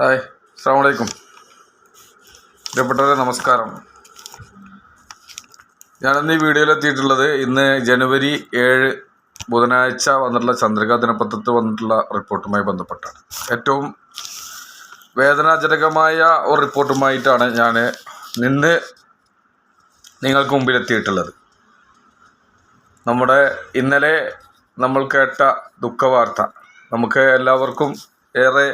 Hi, അസ്സലാമു അലൈക്കും. പ്രിയപ്പെട്ടവരെ, നമസ്കാരം. ഞാനിന്ന് ഈ വീഡിയോയിലെത്തിയിട്ടുള്ളത് ഇന്ന് ജനുവരി 7 ബുധനാഴ്ച വന്നിട്ടുള്ള ചന്ദ്രിക ദിനപത്രത്തിൽ വന്നിട്ടുള്ള റിപ്പോർട്ടുമായി ബന്ധപ്പെട്ടാണ്. ഏറ്റവും വേദനാജനകമായ ഒരു റിപ്പോർട്ടുമായിട്ടാണ് ഞാൻ ഇന്ന് നിങ്ങൾക്ക് മുമ്പിലെത്തിയിട്ടുള്ളത്. ഇന്നലെ നമ്മൾ കേട്ട ദുഃഖവാർത്ത നമുക്ക് എല്ലാവർക്കും ഏറെ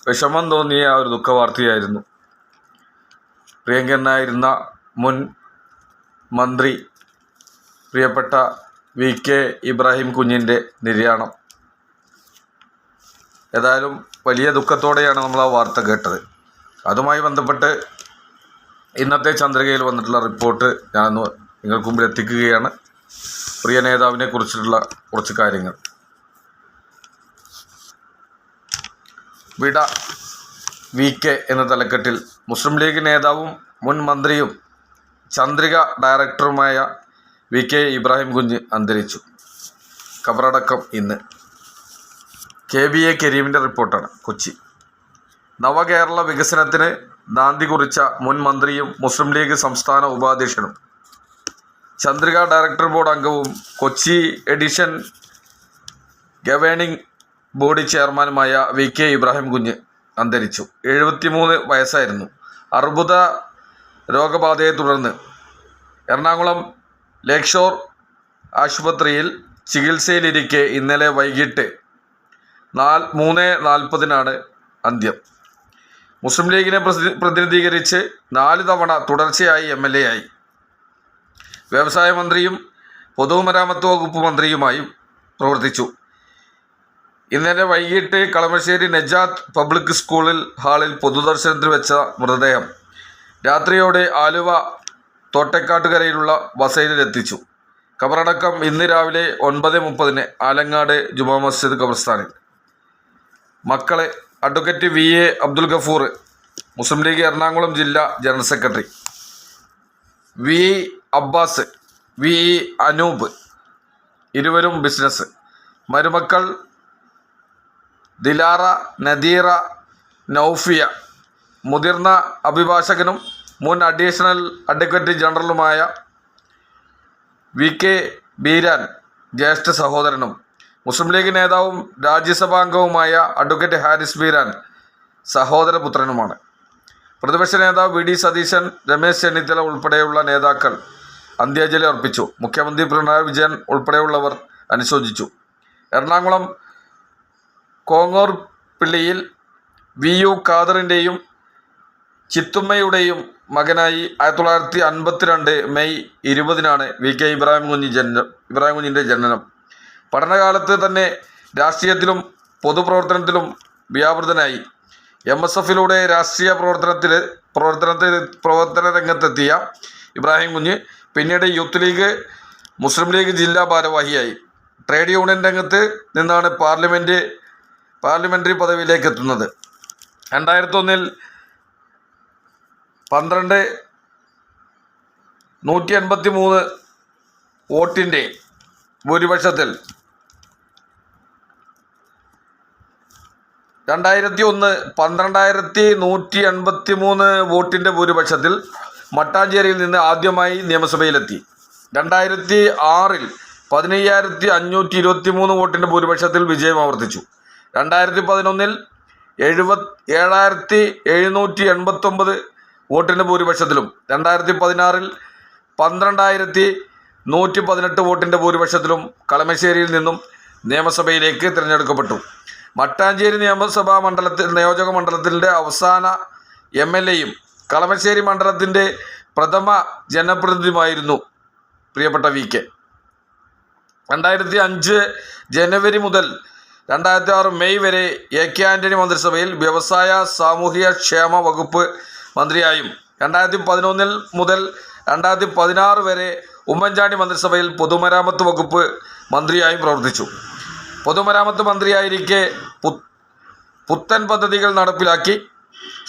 വിഷമം തോന്നിയ ഒരു ദുഃഖവാർത്തയായിരുന്നു. പ്രിയങ്കരനായിരുന്ന മുൻ മന്ത്രി പ്രിയപ്പെട്ട VK ഇബ്രാഹിം കുഞ്ഞിൻ്റെ നിര്യാണം. ഏതായാലും വലിയ ദുഃഖത്തോടെയാണ് നമ്മൾ ആ വാർത്ത കേട്ടത്. അതുമായി ബന്ധപ്പെട്ട് ഇന്നത്തെ ചന്ദ്രികയിൽ വന്നിട്ടുള്ള റിപ്പോർട്ട് ഞാനൊന്ന് നിങ്ങൾക്ക് മുമ്പിൽ എത്തിക്കുകയാണ്. പ്രിയ നേതാവിനെ കുറിച്ചിട്ടുള്ള കുറച്ച് കാര്യങ്ങൾ. വിട VK എന്ന തലക്കെട്ടിൽ മുസ്ലിം ലീഗ് നേതാവും മുൻ മന്ത്രിയും ചന്ദ്രിക ഡയറക്ടറുമായ VK ഇബ്രാഹിം കുഞ്ഞ് അന്തരിച്ചു. ഖബറടക്കം ഇന്ന്. KBA കരീമിൻ്റെ റിപ്പോർട്ടാണ്. കൊച്ചി. നവകേരള വികസനത്തിന് നാന്ദി കുറിച്ച മുൻ മന്ത്രിയും മുസ്ലിം ലീഗ് സംസ്ഥാന ഉപാധ്യക്ഷനും ചന്ദ്രിക ഡയറക്ടർ ബോർഡ് അംഗവും കൊച്ചി എഡിഷൻ ഗവേണിംഗ് ബോഡി ചെയർമാനുമായ VK ഇബ്രാഹിം കുഞ്ഞ് അന്തരിച്ചു. 73 വയസ്സായിരുന്നു. അർബുദ രോഗബാധയെ തുടർന്ന് എറണാകുളം ലേക്ക് ഷോർ ആശുപത്രിയിൽ ചികിത്സയിലിരിക്കെ ഇന്നലെ വൈകിട്ട് 3:40 അന്ത്യം. മുസ്ലിം ലീഗിനെ പ്രതിനിധീകരിച്ച് 4 തവണ തുടർച്ചയായി MLA ആയി. വ്യവസായ മന്ത്രിയും പൊതുമരാമത്ത് വകുപ്പ് മന്ത്രിയുമായും പ്രവർത്തിച്ചു. ഇന്നലെ വൈകിട്ട് കളമശ്ശേരി നജാത്ത് പബ്ലിക് സ്കൂളിൽ ഹാളിൽ പൊതുദർശനത്തിൽ വെച്ച മൃതദേഹം രാത്രിയോടെ ആലുവ തോട്ടക്കാട്ടുകരയിലുള്ള വസയിലെത്തിച്ചു. ഖബറടക്കം ഇന്ന് രാവിലെ 9:30 ആലങ്ങാട് ജുമാ മസ്ജിദ് ഖബർസ്ഥാനിൽ. മക്കളെ അഡ്വക്കേറ്റ് VA അബ്ദുൽ ഗഫൂർ, മുസ്ലിം ലീഗ് എറണാകുളം ജില്ലാ general secretary, VE Abbas, VE Anoop, ഇരുവരും ബിസിനസ്. മരുമക്കൾ ദിലാറ, നദീറ, നൗഫിയ. മുതിർന്ന അഭിഭാഷകനും മുൻ അഡീഷണൽ അഡ്വക്കേറ്റ് ജനറലുമായ VK ബീരാൻ ജ്യേഷ്ഠ സഹോദരനും മുസ്ലിം ലീഗ് നേതാവും രാജ്യസഭാംഗവുമായ അഡ്വക്കേറ്റ് ഹാരിസ് ബീരാൻ സഹോദരപുത്രനുമാണ്. പ്രതിപക്ഷ നേതാവ് VD സതീശൻ, രമേശ് ചെന്നിത്തല ഉൾപ്പെടെയുള്ള നേതാക്കൾ അന്ത്യാഞ്ജലി അർപ്പിച്ചു. മുഖ്യമന്ത്രി പിണറായി വിജയൻ ഉൾപ്പെടെയുള്ളവർ അനുശോചിച്ചു. എറണാകുളം കോങ്ങോർപ്പിള്ളിയിൽ VU ഖാദറിൻ്റെയും ചിത്തുമ്മയുടെയും മകനായി 1952 മെയ് 20 VK ഇബ്രാഹിം കുഞ്ഞിൻ്റെ ജനനം. പഠനകാലത്ത് തന്നെ രാഷ്ട്രീയത്തിലും പൊതുപ്രവർത്തനത്തിലും വ്യാപൃതനായി. MSFലൂടെ രാഷ്ട്രീയ പ്രവർത്തന രംഗത്തെത്തിയ ഇബ്രാഹിം കുഞ്ഞ് പിന്നീട് യൂത്ത് ലീഗ്, മുസ്ലിം ലീഗ് ജില്ലാ ഭാരവാഹിയായി. ട്രേഡ് യൂണിയൻ രംഗത്ത് നിന്നാണ് പാർലമെൻ്ററി പദവിയിലേക്ക് എത്തുന്നത്. 2001 123 വോട്ടിൻ്റെ ഭൂരിപക്ഷത്തിൽ 12183 വോട്ടിൻ്റെ ഭൂരിപക്ഷത്തിൽ മട്ടാഞ്ചേരിയിൽ നിന്ന് ആദ്യമായി നിയമസഭയിലെത്തി. 2006 15523 വോട്ടിൻ്റെ ഭൂരിപക്ഷത്തിൽ വിജയം ആവർത്തിച്ചു. 2011 7789 വോട്ടിൻ്റെ ഭൂരിപക്ഷത്തിലും 2016 12118 വോട്ടിൻ്റെ ഭൂരിപക്ഷത്തിലും കളമശ്ശേരിയിൽ നിന്നും നിയമസഭയിലേക്ക് തിരഞ്ഞെടുക്കപ്പെട്ടു. മട്ടാഞ്ചേരി നിയോജക മണ്ഡലത്തിൻ്റെ അവസാന MLAയും കളമശ്ശേരി മണ്ഡലത്തിൻ്റെ പ്രഥമ ജനപ്രതിനിധിയുമായിരുന്നു പ്രിയപ്പെട്ട VK. 2005 ജനുവരി മുതൽ 2006 മെയ് വരെ AK ആൻ്റണി മന്ത്രിസഭയിൽ വ്യവസായ സാമൂഹിക ക്ഷേമ വകുപ്പ് മന്ത്രിയായും 2011 മുതൽ 2016 വരെ ഉമ്മൻചാണ്ടി മന്ത്രിസഭയിൽ പൊതുമരാമത്ത് വകുപ്പ് മന്ത്രിയായും പ്രവർത്തിച്ചു. പൊതുമരാമത്ത് മന്ത്രിയായിരിക്കെ പുത്തൻ പദ്ധതികൾ നടപ്പിലാക്കി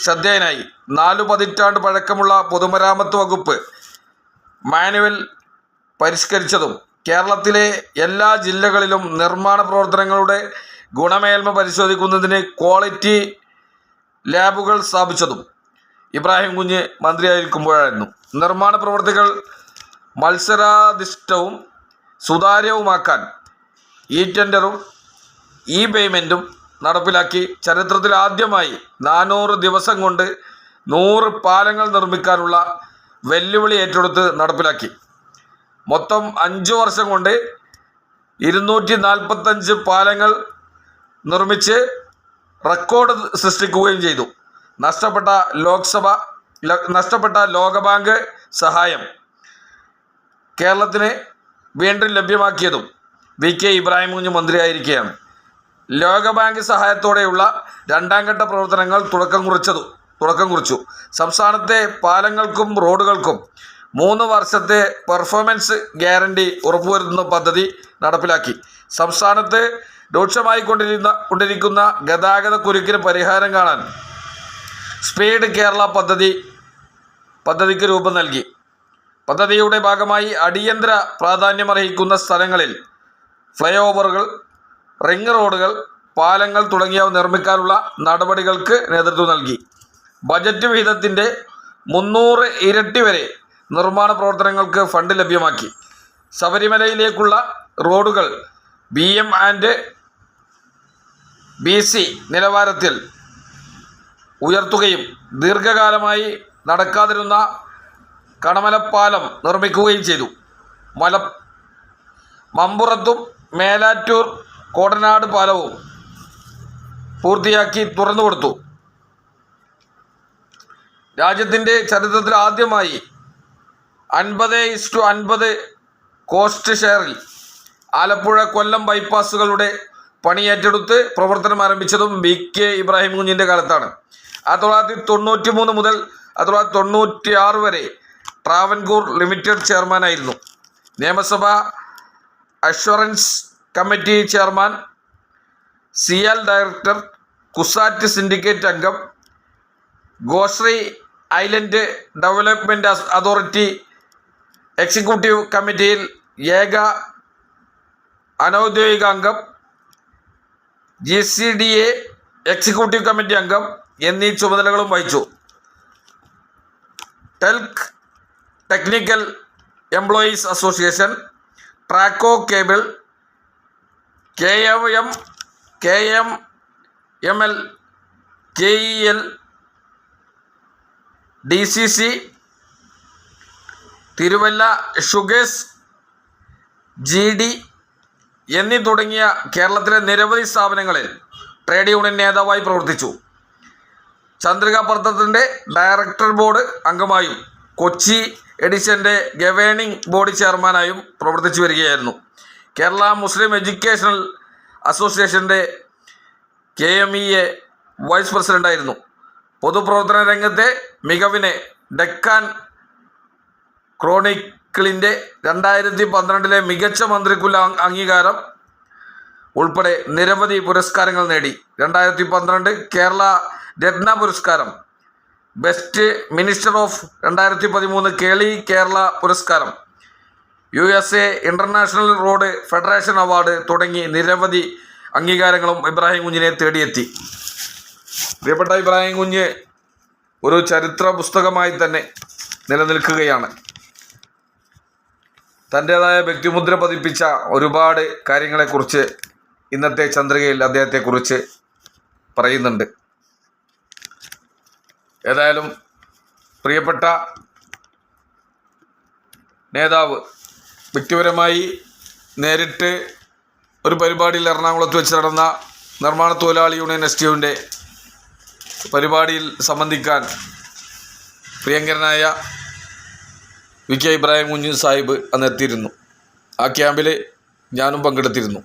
ശ്രദ്ധേയനായി. 4 പതിറ്റാണ്ട് പഴക്കമുള്ള പൊതുമരാമത്ത് വകുപ്പ് മാനുവൽ പരിഷ്കരിച്ചതും കേരളത്തിലെ എല്ലാ ജില്ലകളിലും നിർമ്മാണ പ്രവർത്തനങ്ങളുടെ ഗുണമേന്മ പരിശോധിക്കുന്നതിന് ക്വാളിറ്റി ലാബുകൾ സ്ഥാപിച്ചതും ഇബ്രാഹിം കുഞ്ഞ് മന്ത്രിയായിരിക്കുമ്പോഴായിരുന്നു. നിർമ്മാണ പ്രവൃത്തികൾ മത്സരാധിഷ്ഠിതവും സുതാര്യവുമാക്കാൻ ടെൻഡറും പേയ്മെൻറ്റും നടപ്പിലാക്കി. ചരിത്രത്തിൽ ആദ്യമായി 400 ദിവസം കൊണ്ട് 100 പാലങ്ങൾ നിർമ്മിക്കാനുള്ള വെല്ലുവിളി ഏറ്റെടുത്ത് നടപ്പിലാക്കി. മൊത്തം 5 വർഷം കൊണ്ട് 245 പാലങ്ങൾ നിർമ്മിച്ച് റെക്കോർഡ് സൃഷ്ടിക്കുകയും ചെയ്തു. നഷ്ടപ്പെട്ട ലോകബാങ്ക് സഹായം കേരളത്തിന് വീണ്ടും ലഭ്യമാക്കിയതും വി.കെ. ഇബ്രാഹിം കുഞ്ഞ് മന്ത്രിയായിരിക്കെയാണ്. ലോകബാങ്ക് സഹായത്തോടെയുള്ള 2ാം ഘട്ട പ്രവർത്തനങ്ങൾ തുടക്കം കുറിച്ചു. സംസ്ഥാനത്തെ പാലങ്ങൾക്കും റോഡുകൾക്കും 3 വർഷത്തെ പെർഫോമൻസ് ഗ്യാരണ്ടി ഉറപ്പുവരുത്തുന്ന പദ്ധതി നടപ്പിലാക്കി. സംസ്ഥാനത്ത് രൂക്ഷമായിക്കൊണ്ടിരിക്കുന്ന ഗതാഗത കുരുക്കിന് പരിഹാരം കാണാൻ സ്പീഡ് കേരള പദ്ധതിക്ക് രൂപം നൽകി. പദ്ധതിയുടെ ഭാഗമായി അടിയന്തര പ്രാധാന്യമർഹിക്കുന്ന സ്ഥലങ്ങളിൽ ഫ്ലൈ ഓവറുകൾ, റിംഗ് റോഡുകൾ, പാലങ്ങൾ തുടങ്ങിയവ നിർമ്മിക്കാനുള്ള നടപടികൾക്ക് നേതൃത്വം നൽകി. ബജറ്റ് വിഹിതത്തിൻ്റെ 300 ഇരട്ടി വരെ നിർമ്മാണ പ്രവർത്തനങ്ങൾക്ക് ഫണ്ട് ലഭ്യമാക്കി. ശബരിമലയിലേക്കുള്ള റോഡുകൾ BM ആൻഡ് BC നിലവാരത്തിൽ ഉയർത്തുകയും ദീർഘകാലമായി നടക്കാതിരുന്ന കണമലപ്പാലം നിർമ്മിക്കുകയും ചെയ്തു. മമ്പുറത്തും മേലാറ്റൂർ കോടനാട് പാലവും പൂർത്തിയാക്കി തുറന്നുകൊടുത്തു. രാജ്യത്തിൻ്റെ ചരിത്രത്തിൽ ആദ്യമായി 50:50 കോസ്റ്റ് ഷെയറിൽ ആലപ്പുഴ കൊല്ലം ബൈപ്പാസുകളുടെ പണി ഏറ്റെടുത്ത് പ്രവർത്തനം ആരംഭിച്ചതും വി.കെ. ഇബ്രാഹിം കുഞ്ഞിൻ്റെ കാലത്താണ്. 1993 മുതൽ 1996 വരെ ട്രാവൻകൂർ ലിമിറ്റഡ് ചെയർമാനായിരുന്നു. നിയമസഭ assurance committee chairman, CIAL director, CUSAT syndicate അംഗം, Goshree island development authority executive കമ്മിറ്റിയിൽ ഏക അനൗദ്യോഗിക അംഗം, GCDA എക്സിക്യൂട്ടീവ് കമ്മിറ്റി അംഗം എന്നീ ചുമതലകളും വഹിച്ചു. Technical employees association, Traco cable, KMML, KEL, DCC, Thiruvalla sugars, GD എന്നീ തുടങ്ങിയ കേരളത്തിലെ നിരവധി സ്ഥാപനങ്ങളിൽ ട്രേഡ് യൂണിയൻ നേതാവായി പ്രവർത്തിച്ചു. ചന്ദ്രിക പത്രത്തിൻ്റെ ഡയറക്ടർ ബോർഡ് അംഗമായും കൊച്ചി എഡിഷൻ്റെ ഗവേണിംഗ് ബോർഡ് ചെയർമാനായും പ്രവർത്തിച്ചു വരികയായിരുന്നു. കേരള മുസ്ലിം എഡ്യൂക്കേഷണൽ അസോസിയേഷൻ്റെ KMEA വൈസ് പ്രസിഡൻ്റായിരുന്നു. പൊതുപ്രവർത്തന രംഗത്തെ മികവിന് ഡെക്കാൻ ക്രോണിക്കിളിൻ്റെ 2012 മികച്ച മന്ത്രിക്കുള്ള അംഗീകാരം ഉൾപ്പെടെ നിരവധി പുരസ്കാരങ്ങൾ നേടി. 2012 കേരള രത്ന പുരസ്കാരം, ബെസ്റ്റ് മിനിസ്റ്റർ ഓഫ് 2013 കേളി കേരള പുരസ്കാരം, USA international road federation award തുടങ്ങി നിരവധി അംഗീകാരങ്ങളും ഇബ്രാഹിം കുഞ്ഞിനെ തേടിയെത്തി. പ്രിയപ്പെട്ട ഇബ്രാഹിം കുഞ്ഞ് ഒരു ചരിത്ര പുസ്തകമായി തന്നെ നിലനിൽക്കുകയാണ്. തൻ്റേതായ വ്യക്തിമുദ്ര പതിപ്പിച്ച ഒരുപാട് കാര്യങ്ങളെക്കുറിച്ച് ഇന്നത്തെ ചന്ദ്രികയിൽ അദ്ദേഹത്തെക്കുറിച്ച് പറയുന്നുണ്ട്. ഏതായാലും പ്രിയപ്പെട്ട നേതാവ് വ്യക്തിപരമായി നേരിട്ട് ഒരു പരിപാടിയിൽ എറണാകുളത്ത് വെച്ച് നടന്ന നിർമ്മാണ തൊഴിലാളി യൂണിയൻ STUവിൻ്റെ പരിപാടിയിൽ സംബന്ധിക്കാൻ പ്രിയങ്കരനായ വി.കെ. ഇബ്രാഹിം കുഞ്ഞ് സാഹിബ് അന്ന് എത്തിയിരുന്നു. ആ ക്യാമ്പിൽ ഞാനും പങ്കെടുത്തിരുന്നു.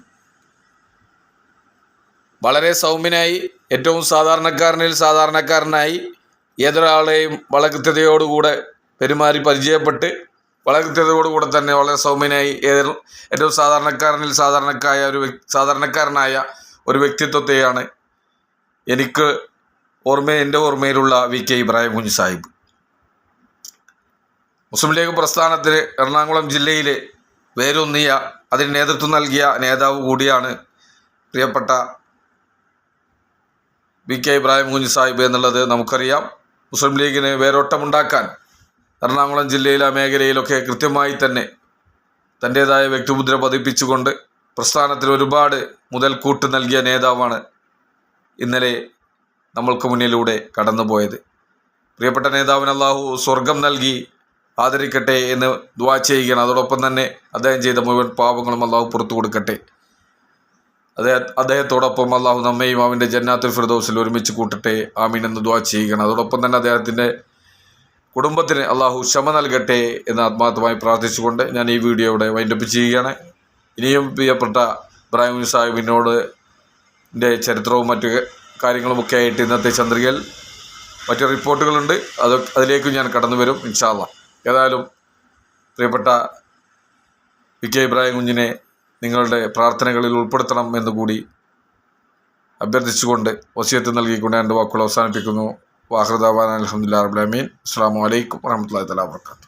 വളരെ സൗമ്യനായി, ഏറ്റവും സാധാരണക്കാരനായി ഏതൊരാളെയും വളരെ കൃത്യതയോടുകൂടെ പെരുമാറി പരിചയപ്പെട്ട് വളരെ കൃത്യതയോടുകൂടെ തന്നെ വളരെ സൗമ്യനായി ഏറ്റവും സാധാരണക്കാരനായ ഒരു വ്യക്തിത്വത്തെയാണ് എൻ്റെ ഓർമ്മയിലുള്ള വി.കെ. ഇബ്രാഹിം കുഞ്ഞ് സാഹിബ്. മുസ്ലിം ലീഗ് പ്രസ്ഥാനത്തിന് എറണാകുളം ജില്ലയിൽ വേരൂന്നിയ, അതിന് നേതൃത്വം നൽകിയ നേതാവ് കൂടിയാണ് പ്രിയപ്പെട്ട BK ഇബ്രാഹിം കുഞ്ഞ് സാഹിബ് എന്നുള്ളത് നമുക്കറിയാം. മുസ്ലിം ലീഗിന് വേരോട്ടമുണ്ടാക്കാൻ എറണാകുളം ജില്ലയിലെ മേഖലയിലൊക്കെ കൃത്യമായി തന്നെ തൻ്റേതായ വ്യക്തിമുദ്ര പതിപ്പിച്ചുകൊണ്ട് പ്രസ്ഥാനത്തിൽ ഒരുപാട് മുതൽക്കൂട്ട് നൽകിയ നേതാവാണ് ഇന്നലെ നമ്മൾക്ക് മുന്നിലൂടെ കടന്നുപോയത്. പ്രിയപ്പെട്ട നേതാവിന് അള്ളാഹു സ്വർഗം നൽകി ആദരിക്കട്ടെ എന്ന് ദുആ ചെയ്യുകയാണ്. അതോടൊപ്പം തന്നെ അദ്ദേഹം ചെയ്ത മുഴുവൻ പാപങ്ങളും അള്ളാഹു പുറത്തു കൊടുക്കട്ടെ. അദ്ദേഹത്തോടൊപ്പം അള്ളാഹു നമ്മയും അവൻ്റെ ജന്നാത്തുൽ ഫിർദൗസിൽ ഒരുമിച്ച് കൂട്ടട്ടെ, ആമീൻ എന്ന് ദുആ ചെയ്യുകയാണ്. അതോടൊപ്പം തന്നെ അദ്ദേഹത്തിൻ്റെ കുടുംബത്തിന് അള്ളാഹു ക്ഷമ നൽകട്ടെ എന്ന് ആത്മാർത്ഥമായി പ്രാർത്ഥിച്ചുകൊണ്ട് ഞാൻ ഈ വീഡിയോ ഇവിടെ വൈൻഡപ്പ് ചെയ്യുകയാണ്. ഇനിയും പ്രിയപ്പെട്ട ഇബ്രാഹിം കുഞ്ഞ് സാഹിബിനോട് ചരിത്രവും മറ്റു കാര്യങ്ങളുമൊക്കെ ആയിട്ട് ഇന്നത്തെ ചന്ദ്രികയിൽ മറ്റു റിപ്പോർട്ടുകളുണ്ട്. അതിലേക്കും ഞാൻ കടന്നു വരും ഇൻഷാ അല്ലാഹ്. ഏതായാലും പ്രിയപ്പെട്ട BK ഇബ്രാഹിം കുഞ്ഞിനെ നിങ്ങളുടെ പ്രാർത്ഥനകളിൽ ഉൾപ്പെടുത്തണം എന്നുകൂടി അഭ്യർത്ഥിച്ചുകൊണ്ട് വസിയത്ത് നൽകിക്കൊണ്ട് എൻ്റെ വാക്കുകൾ അവസാനിപ്പിക്കുന്നു. വാഹിർ ദഅ്വാനാ അൽഹംദുലില്ലാഹി റബ്ബിൽ ആലമീൻ. അസ്സലാമു അലൈക്കും വറഹ്മത്തുള്ളാഹി തആല വബറകാതുഹു.